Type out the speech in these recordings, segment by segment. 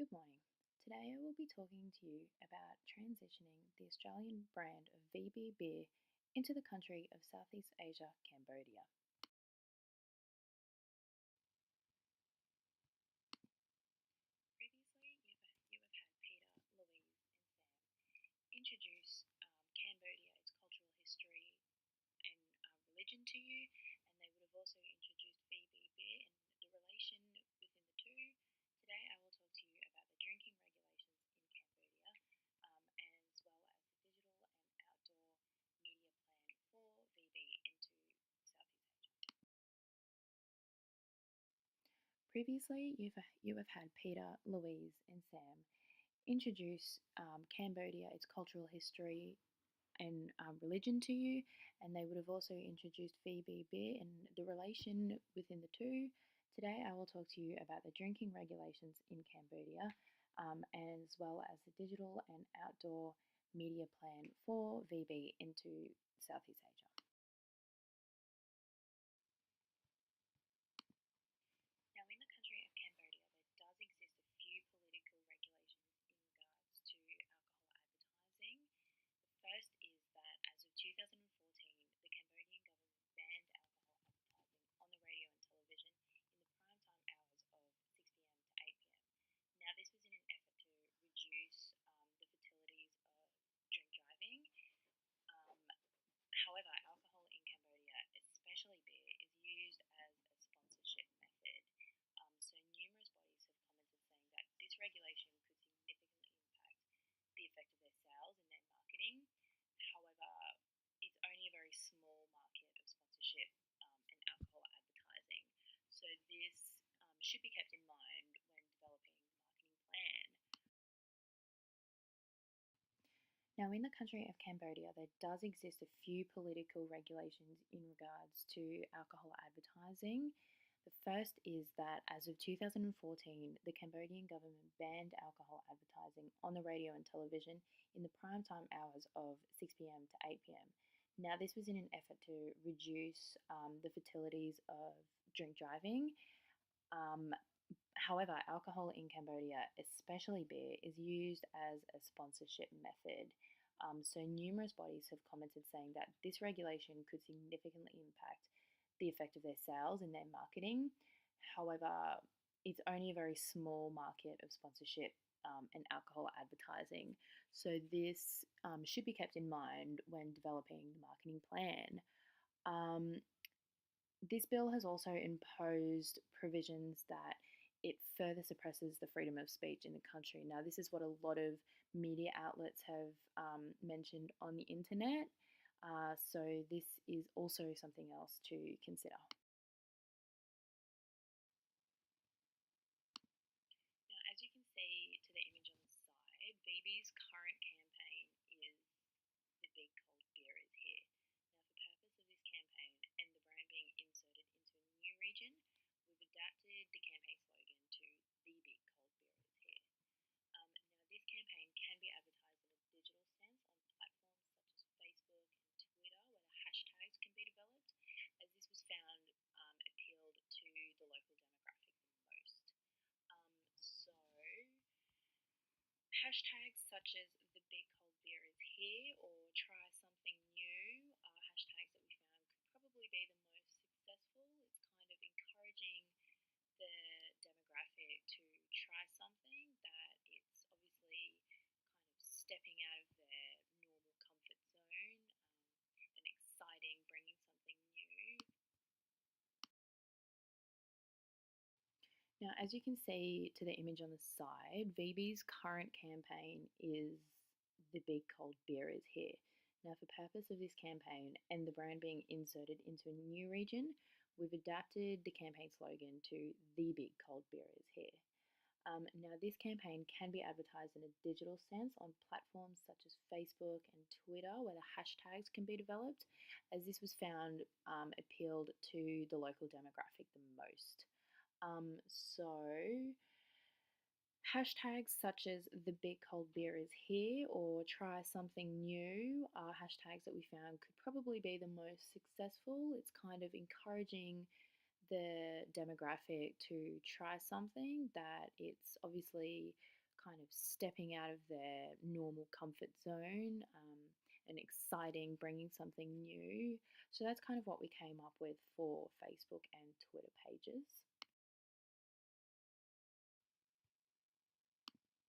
Good morning. Today I will be talking to you about transitioning the Australian brand of VB beer into the country of Southeast Asia, Cambodia. Previously, you have had Peter, Louise, and Sam introduce Cambodia, its cultural history, and religion to you, and they would have also introduced VB beer and the relation within the two. Today, I will talk to you about the drinking regulations in Cambodia, as well as the digital and outdoor media plan for VB into Southeast Asia. Previously, you have had Peter, Louise, and Sam introduce Cambodia, its cultural history, and religion to you, and they would have also introduced VB beer and the relation within the two. Today, I will talk to you about the drinking regulations in Cambodia, as well as the digital and outdoor media plan for VB into Southeast Asia. Now, in the country of Cambodia, there does exist a few political regulations in regards to alcohol advertising. The first is that as of 2014, the Cambodian government banned alcohol advertising on the radio and television in the prime time hours of 6 p.m. to 8 p.m. Now, this was in an effort to reduce the fatalities of drink driving. Um, However, alcohol in Cambodia, especially beer, is used as a sponsorship method. So numerous bodies have commented saying that this regulation could significantly impact the effect of their sales and their marketing. However, it's only a very small market of sponsorship and alcohol advertising. So this should be kept in mind when developing the marketing plan. Now, in the country of Cambodia, there does exist a few political regulations in regards to alcohol advertising. The first is that as of 2014, the Cambodian government banned alcohol advertising on the radio and television in the prime time hours of 6 p.m. to 8 p.m. Now, this was in an effort to reduce the fatalities of drink driving. Um, However, alcohol in Cambodia, especially beer, is used as a sponsorship method. So, numerous bodies have commented saying that this regulation could significantly impact the effect of their sales and their marketing. However, it's only a very small market of sponsorship and alcohol advertising. So, this should be kept in mind when developing the marketing plan. Um, this bill has also imposed provisions that it further suppresses the freedom of speech in the country. Now, this is what a lot of media outlets have mentioned on the internet. So, this is also something else to consider. Now, as you can see to the image on the side, BB's current campaign is "The Big Cold Beer is Here." Now, for purpose of this campaign and the brand being inserted into a new region, we've adapted the campaign slogan to "The Big Cold Beer is Here." Now, this campaign can be advertised in a digital sense on platforms such as Facebook and Twitter, where the hashtags can be developed, as this was found appealed to the local demographic the most. So, hashtags such as "The Big Cold Beer is Here" or "Try Something New" are hashtags that we found could probably be the most successful. It's kind of encouraging the demographic to try something that it's obviously kind of stepping out of their normal comfort zone and exciting, bringing something new. Now, as you can see to the image on the side, VB's current campaign is "The Big Cold Beer is Here." Now, for purpose of this campaign and the brand being inserted into a new region, we've adapted the campaign slogan to "The Big Cold Beer is Here." Now, this campaign can be advertised in a digital sense on platforms such as Facebook and Twitter, where the hashtags can be developed, as this was found appealed to the local demographic the most. So, hashtags such as "The Big Cold Beer is Here" or "Try Something New" are hashtags that we found could probably be the most successful. It's kind of encouraging the demographic to try something that it's obviously kind of stepping out of their normal comfort zone, and exciting, bringing something new. So that's kind of what we came up with for Facebook and Twitter pages. Now, as mentioned before,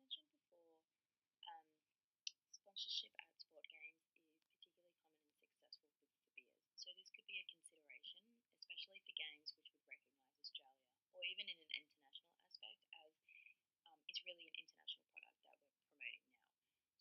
um, sponsorship at sport games is particularly common and successful for beers. So this could be a consideration, especially for games which would recognise Australia, or even in an international aspect, as it's really an international product that we're promoting now.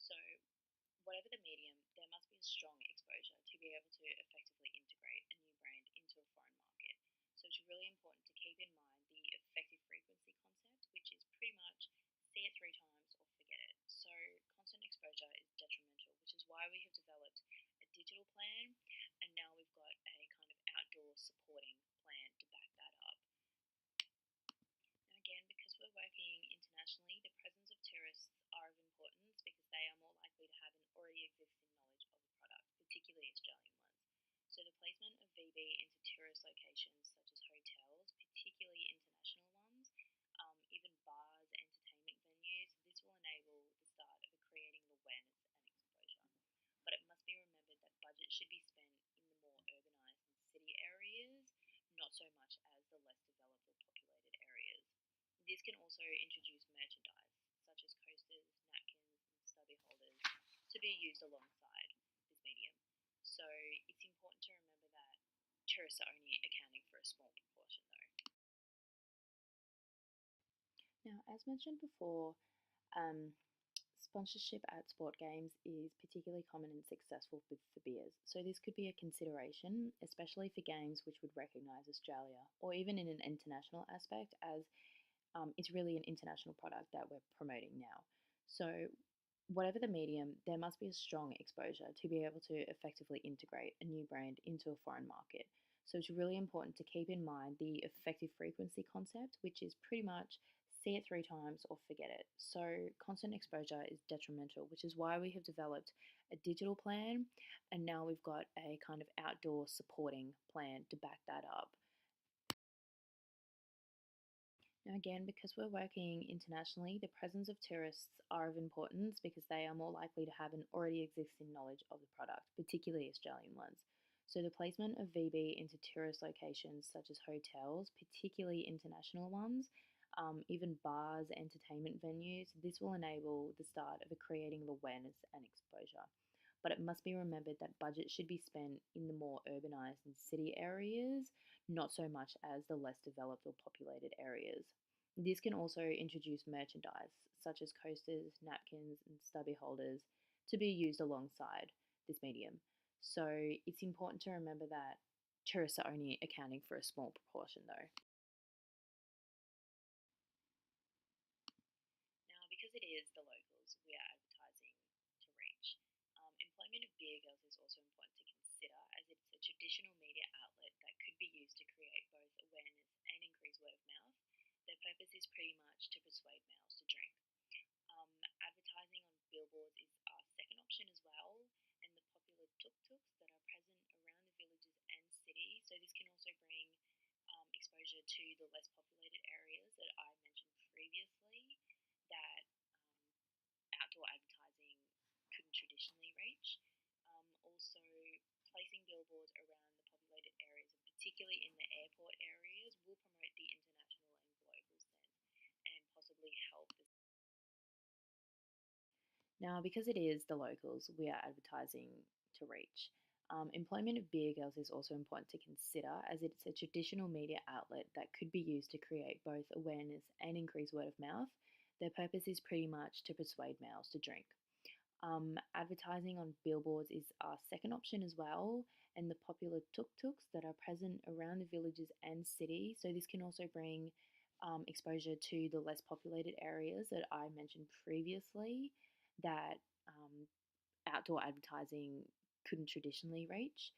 So whatever the medium, there must be a strong exposure to be able to effectively integrate a new brand into a foreign market. So it's really important to keep in mind the effective frequency concept, which is pretty much see it 3 times or forget it. So constant exposure is detrimental, which is why we have developed a digital plan, and now we've got a kind of outdoor supporting plan to back that up. Now, again, because we're working internationally, the presence of tourists are of importance because they are more likely to have an already existing knowledge of the product, particularly Australian ones. So the placement of VB into tourist locations such as hotels, particularly international ones, even bars, entertainment venues, this will enable the start of creating awareness and exposure. But it must be remembered that budget should be spent in the more urbanised and city areas, not so much as the less developed or populated areas. This can also introduce merchandise, such as coasters, napkins, and stubby holders, to be used alongside this medium. So it's important to remember that tourists are only accounting for a small proportion, though. Now, as mentioned before, um, sponsorship at sport games is particularly common and successful for beers. So this could be a consideration, especially for games which would recognise Australia, or even in an international aspect, as it's really an international product that we're promoting now. So whatever the medium, there must be a strong exposure to be able to effectively integrate a new brand into a foreign market. So it's really important to keep in mind the effective frequency concept, which is pretty much see it 3 times or forget it. So constant exposure is detrimental, which is why we have developed a digital plan, and now we've got a kind of outdoor supporting plan to back that up. Now, again, because we're working internationally, the presence of tourists are of importance because they are more likely to have an already existing knowledge of the product, particularly Australian ones. So, the placement of VB into tourist locations such as hotels, particularly international ones, even bars, entertainment venues, this will enable the start of creating awareness and exposure. But it must be remembered that budget should be spent in the more urbanised and city areas, not so much as the less developed or populated areas. This can also introduce merchandise, such as coasters, napkins, and stubby holders, to be used alongside this medium. So it's important to remember that tourists are only accounting for a small proportion, though. Now, because it is the locals we are advertising to reach, employment of beer girls is also important to consider as it's a traditional media outlet that could be used to create both awareness and increase word of mouth. Their purpose is pretty much to persuade males to drink. Advertising on billboards is our second option as well, and the popular tuk-tuks that are present around the villages and cities. So this can also bring exposure to the less populated areas that I mentioned previously that outdoor advertising couldn't traditionally reach. Also, placing billboards around the populated areas, and particularly in the airport areas, will promote the international and global sense and possibly help the. Now, because it is the locals we are advertising to reach, employment of beer girls is also important to consider as it's a traditional media outlet that could be used to create both awareness and increase word of mouth. Their purpose is pretty much to persuade males to drink. Advertising on billboards is our second option as well, and the popular tuk-tuks that are present around the villages and cities. So this can also bring exposure to the less populated areas that I mentioned previously that outdoor advertising couldn't traditionally reach.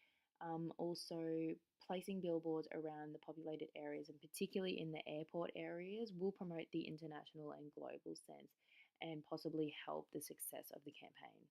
Also, placing billboards around the populated areas, and particularly in the airport areas, will promote the international and global sense and possibly help the success of the campaign.